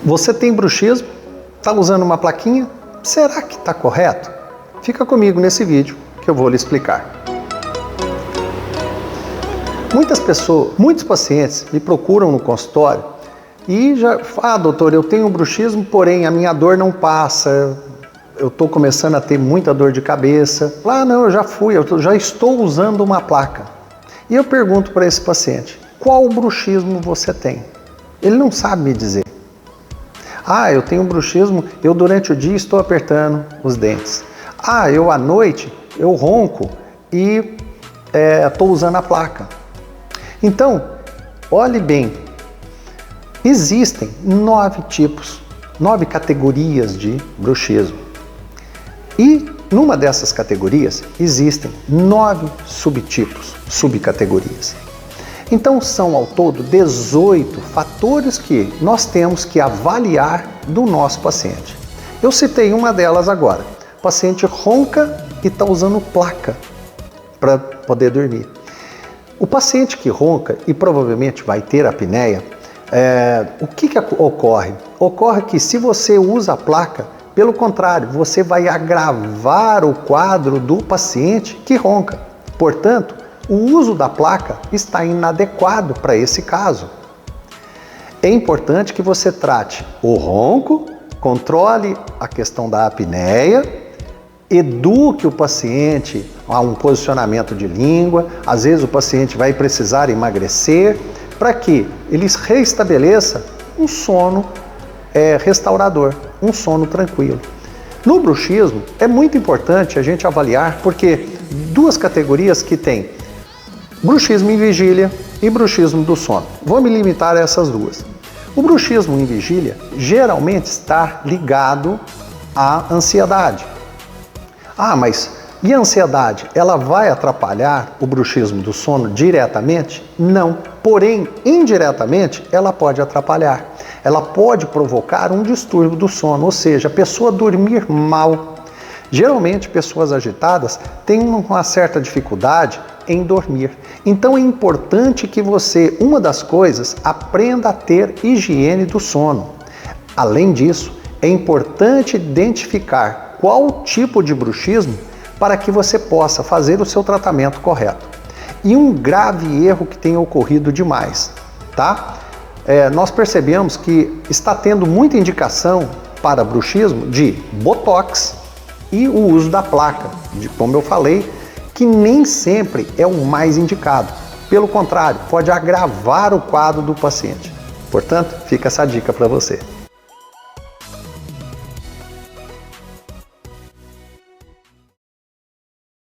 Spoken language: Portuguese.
Você tem bruxismo? Está usando uma plaquinha? Será que está correto? Fica comigo nesse vídeo que eu vou lhe explicar. Muitos pacientes me procuram no consultório e já falam, doutor, eu tenho bruxismo, porém a minha dor não passa, eu estou começando a ter muita dor de cabeça. Não, eu já estou usando uma placa. E eu pergunto para esse paciente, qual bruxismo você tem? Ele não sabe me dizer. Eu tenho bruxismo, eu durante o dia estou apertando os dentes. Eu à noite, eu ronco e estou usando a placa. Então, olhe bem, existem 9 categorias de bruxismo. E numa dessas categorias existem 9 subcategorias. Então são ao todo 18 fatores que nós temos que avaliar do nosso paciente. Eu citei uma delas agora. O paciente ronca e está usando placa para poder dormir. O paciente que ronca e provavelmente vai ter apneia, o que ocorre? Ocorre que se você usa a placa, pelo contrário, você vai agravar o quadro do paciente que ronca. Portanto, o uso da placa está inadequado para esse caso. É importante que você trate o ronco, controle a questão da apneia, eduque o paciente a um posicionamento de língua. Às vezes o paciente vai precisar emagrecer para que ele reestabeleça um sono restaurador, um sono tranquilo. No bruxismo é muito importante a gente avaliar porque 2 categorias que tem bruxismo em vigília e bruxismo do sono. Vou me limitar a essas 2. O bruxismo em vigília geralmente está ligado à ansiedade. Mas e a ansiedade? Ela vai atrapalhar o bruxismo do sono diretamente? Não. Porém, indiretamente, ela pode atrapalhar. Ela pode provocar um distúrbio do sono, ou seja, a pessoa dormir mal. Geralmente, pessoas agitadas têm uma certa dificuldade em dormir. Então é importante que você, uma das coisas, aprenda a ter higiene do sono. Além disso, é importante identificar qual tipo de bruxismo para que você possa fazer o seu tratamento correto. E um grave erro que tem ocorrido demais, tá? Nós percebemos que está tendo muita indicação para bruxismo de botox e o uso da placa, como eu falei, que nem sempre é o mais indicado. Pelo contrário, pode agravar o quadro do paciente. Portanto, fica essa dica para você.